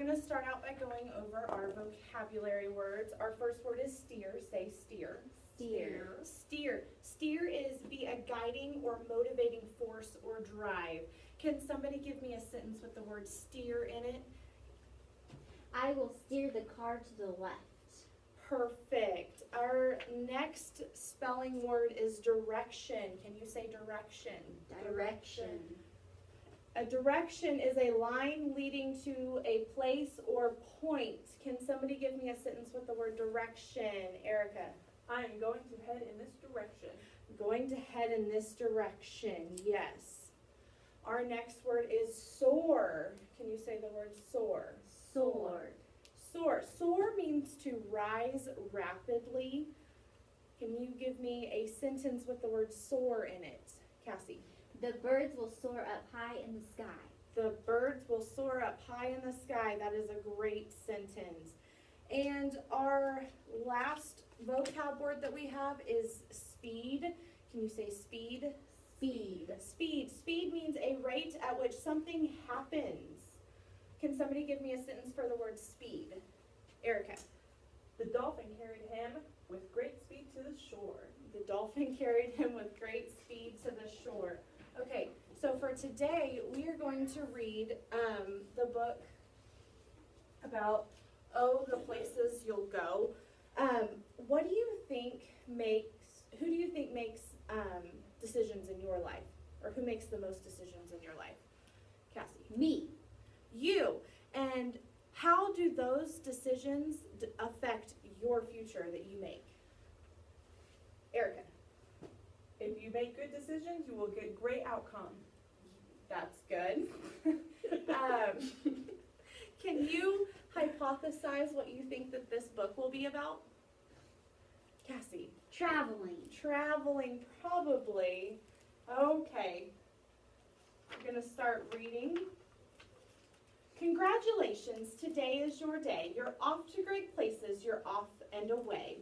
going to start out by going over our vocabulary words. Our first word is steer. Say steer. Steer. Steer. Steer is be a guiding or motivating force or drive. Can somebody give me a sentence with the word steer in it? I will steer the car to the left. Perfect. Our next spelling word is direction. Can you say direction? Direction. A direction is a line leading to a place or point. Can somebody give me a sentence with the word direction? Erica. I am going to head in this direction. Going to head in this direction. Yes. Our next word is soar. Can you say the word soar? Soar. Soar. Soar means to rise rapidly. Can you give me a sentence with the word soar in it? Cassie. The birds will soar up high in the sky. The birds will soar up high in the sky. That is a great sentence. And our last vocab word that we have is speed. Can you say speed? Speed. Speed. Speed means a rate at which something happens. Can somebody give me a sentence for the word speed? Erica. The dolphin carried him with great speed to the shore. The dolphin carried him with great speed to the shore. Okay, so for today, we are going to read the book about, the places you'll go. Who do you think makes decisions in your life? Or who makes the most decisions in your life? Cassie. Me. You. And how do those decisions affect your future that you make? Erica. If you make good decisions, you will get great outcome. That's good. Can you hypothesize what you think that this book will be about? Cassie. Traveling. Traveling, probably. Okay. We're going to start reading. Congratulations, today is your day. You're off to great places, you're off and away.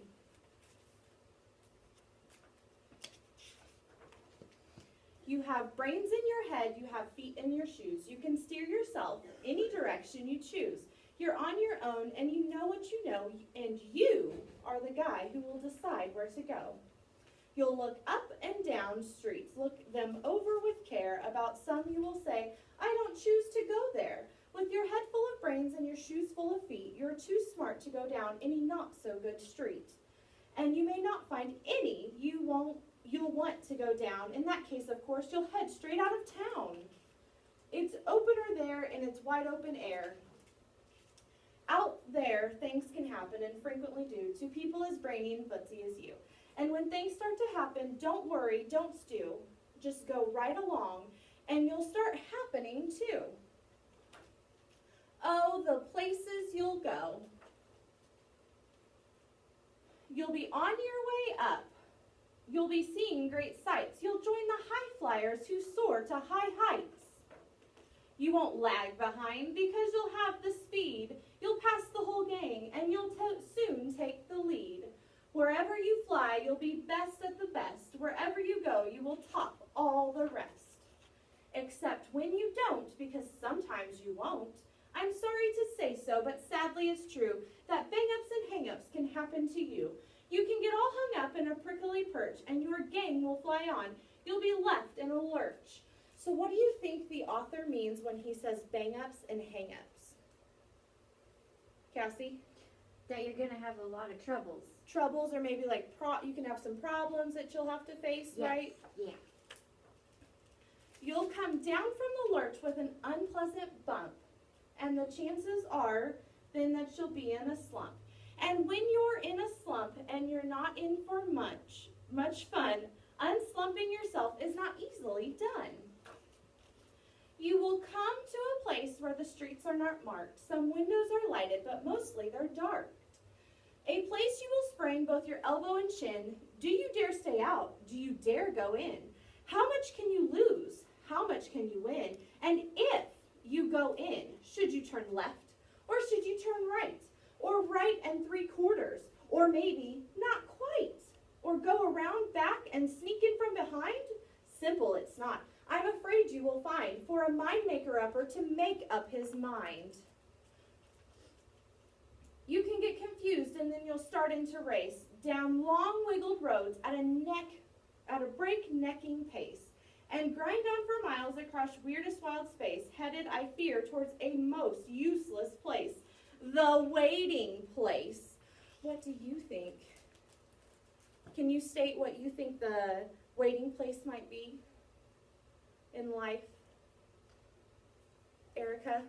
You have brains in your head, you have feet in your shoes. You can steer yourself any direction you choose. You're on your own and you know what you know, and you are the guy who will decide where to go. You'll look up and down streets, look them over with care. About some you will say, I don't choose to go there. With your head full of brains and your shoes full of feet, you're too smart to go down any not-so-good street. And you may not find any you'll want to go down. In that case, of course, you'll head straight out of town. It's opener there and it's wide open air. Out there, things can happen and frequently do to people as brainy and footsy as you. And when things start to happen, don't worry, don't stew. Just go right along and you'll start happening too. Oh, the places you'll go. You'll be on your way up. You'll be seeing great sights. You'll join the high flyers who soar to high heights. You won't lag behind because you'll have the speed. You'll pass the whole gang and you'll soon take the lead. Wherever you fly, you'll be best at the best. Wherever you go, you will top all the rest. Except when you don't, because sometimes you won't. I'm sorry to say so, but sadly it's true that bang-ups and hang-ups can happen to you. You can get all hung up in a prickly perch and your gang will fly on. You'll be left in a lurch. So what do you think the author means when he says bang-ups and hang-ups? Cassie? That you're going to have a lot of troubles. Troubles, or maybe like you can have some problems that you'll have to face, Yes. right? Yeah. You'll come down from the lurch with an unpleasant bump, and the chances are then that you'll be in a slump. And when you're in a slump and you're not in for much fun, unslumping yourself is not easily done. You will come to a place where the streets are not marked. Some windows are lighted, but mostly they're dark. A place you will sprain both your elbow and shin. Do you dare stay out? Do you dare go in? How much can you lose? How much can you win? And if you go in, should you turn left or should you turn right? Or right and 3/4, or maybe not quite, or go around back and sneak in from behind? Simple it's not. I'm afraid you will find for a mind maker upper to make up his mind. You can get confused and then you'll start into race down long wiggled roads at a breaknecking pace and grind on for miles across weirdest wild space, headed, I fear, towards a most useless place, the waiting place. What do you think? Can you state what you think the waiting place might be in life? Erica?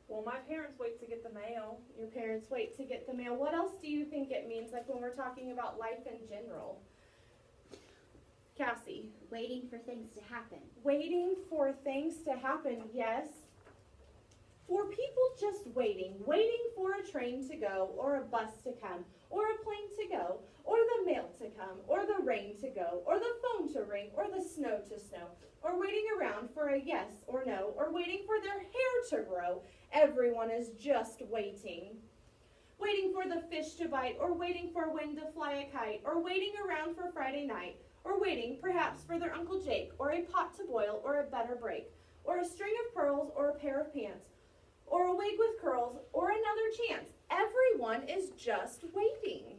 Well, my parents wait to get the mail. Your parents wait to get the mail. What else do you think it means, like when we're talking about life in general? Cassie? Waiting for things to happen. Waiting for things to happen, yes. For people just waiting for a train to go, or a bus to come, or a plane to go, or the mail to come, or the rain to go, or the phone to ring, or the snow to snow, or waiting around for a yes or no, or waiting for their hair to grow. Everyone is just waiting. Waiting for the fish to bite, or waiting for wind to fly a kite, or waiting around for Friday night, or waiting, perhaps, for their Uncle Jake, or a pot to boil, or a better break, or a string of pearls, or a pair of pants, or a wig with curls, or another chance. Everyone is just waiting.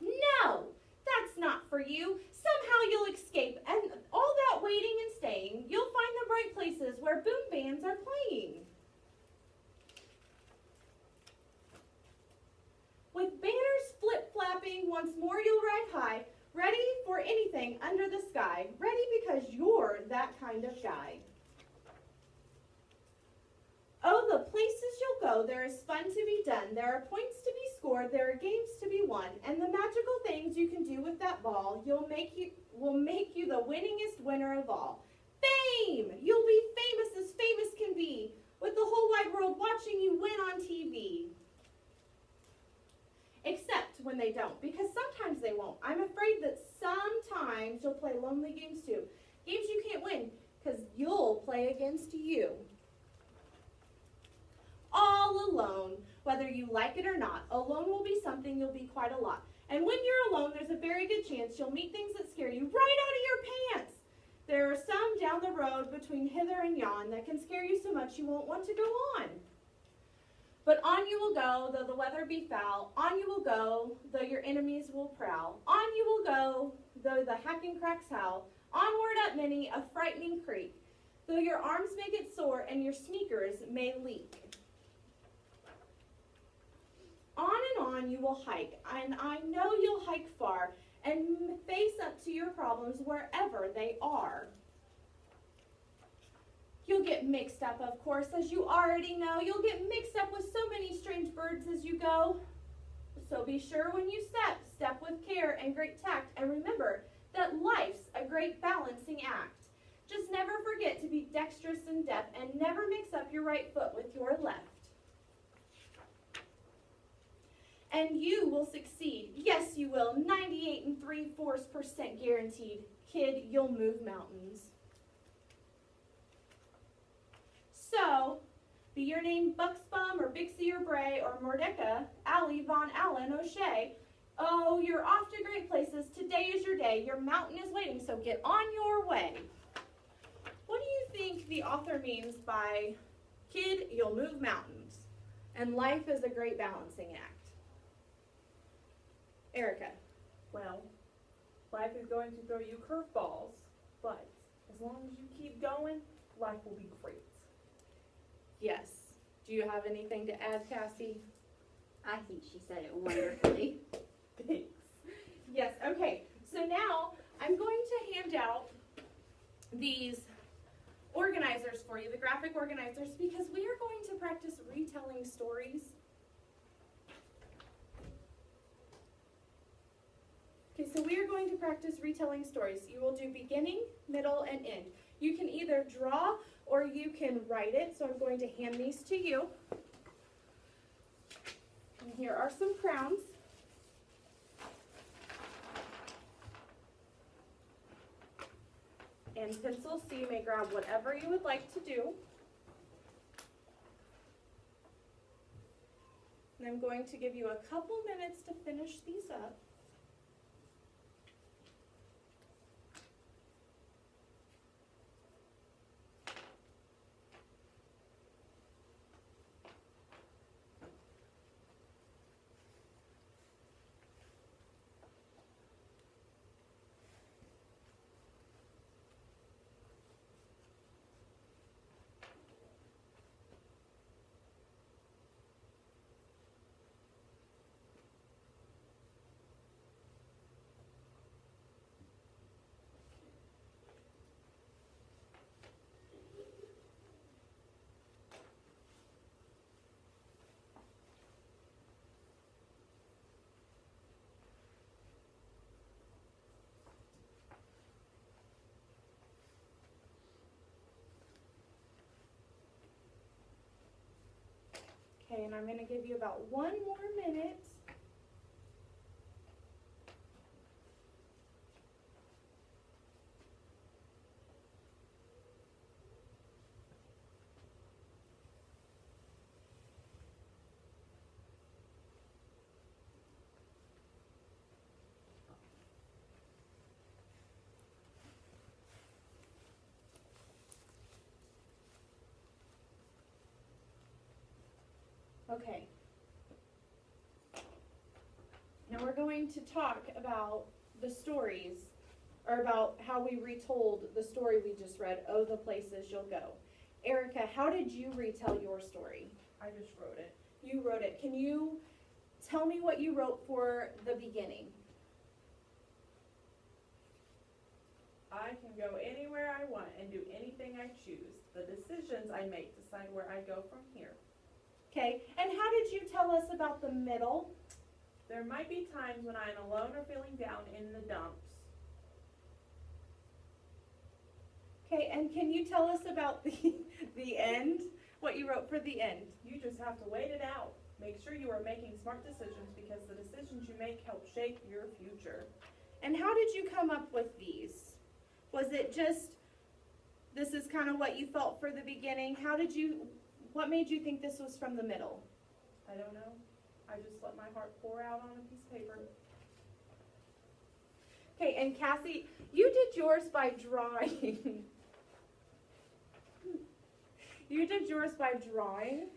No, that's not for you. Somehow you'll escape, and all that waiting and staying, you'll find the bright places where boom bands are playing. With banners flip-flapping, once more you'll ride high, ready for anything under the sky, ready because you're that kind of guy. Oh, the places you'll go, there is fun to be done, there are points to be scored, there are games to be won, and the magical things you can do with that ball will make you the winningest winner of all. Fame! You'll be famous as famous can be, with the whole wide world watching you win on TV. Except when they don't, because sometimes they won't. I'm afraid that sometimes you'll play lonely games too. Games you can't win, because you'll play against you. All alone, whether you like it or not. Alone will be something you'll be quite a lot. And when you're alone, there's a very good chance you'll meet things that scare you right out of your pants. There are some down the road between hither and yon that can scare you so much you won't want to go on. But on you will go, though the weather be foul. On you will go, though your enemies will prowl. On you will go, though the hacking cracks howl. Onward up many a frightening creek, though your arms may get sore and your sneakers may leak. On and on you will hike, and I know you'll hike far and face up to your problems wherever they are. You'll get mixed up, of course, as you already know. You'll get mixed up with so many strange birds as you go. So be sure when you step with care and great tact, and remember that life's a great balancing act. Just never forget to be dexterous and deft, and never mix up your right foot with your left. And you will succeed. Yes, you will. 98 3/4% guaranteed. Kid, you'll move mountains. So, be your name Buxbaum or Bixie or Bray or Mordecai, Allie, Von Allen, O'Shea. Oh, you're off to great places. Today is your day. Your mountain is waiting, so get on your way. What do you think the author means by, kid, you'll move mountains, and life is a great balancing act? Erica. Well, life is going to throw you curveballs, but as long as you keep going, life will be great. Yes. Do you have anything to add, Cassie? I think she said it wonderfully. Thanks. Yes, okay. So now I'm going to hand out these organizers for you, the graphic organizers, because we are going to practice retelling stories. Okay, so we are going to practice retelling stories. You will do beginning, middle, and end. You can either draw or you can write it, so I'm going to hand these to you. And here are some crowns. And pencils, so you may grab whatever you would like to do. And I'm going to give you a couple minutes to finish these up. Okay, and I'm going to give you about 1 more minute. Okay. Now we're going to talk about the stories, or about how we retold the story we just read, Oh, the Places You'll Go. Erica, how did you retell your story? I just wrote it. You wrote it. Can you tell me what you wrote for the beginning? I can go anywhere I want and do anything I choose. The decisions I make decide where I go from here. Okay, and how did you tell us about the middle? There might be times when I am alone or feeling down in the dumps. Okay, and can you tell us about the end? What you wrote for the end? You just have to wait it out. Make sure you are making smart decisions because the decisions you make help shape your future. And how did you come up with these? Was it just, this is kind of what you felt for the beginning? What made you think this was from the middle? I don't know. I just let my heart pour out on a piece of paper. Okay, and Cassie, you did yours by drawing. You did yours by drawing.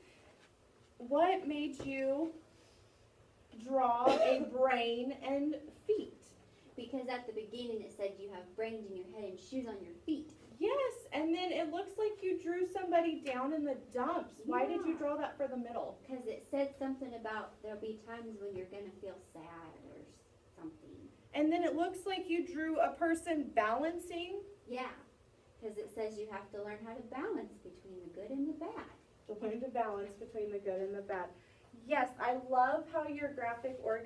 What made you draw a brain and feet? Because at the beginning it said you have brains in your head and shoes on your feet. Yes, and then it looks like you drew somebody down in the dumps. Why did you Yeah. draw that for the middle? Because it said something about there'll be times when you're going to feel sad or something. And then it looks like you drew a person balancing. Yeah, because it says you have to learn how to balance between the good and the bad. To learn to balance between the good and the bad. Yes, I love how your graphic organization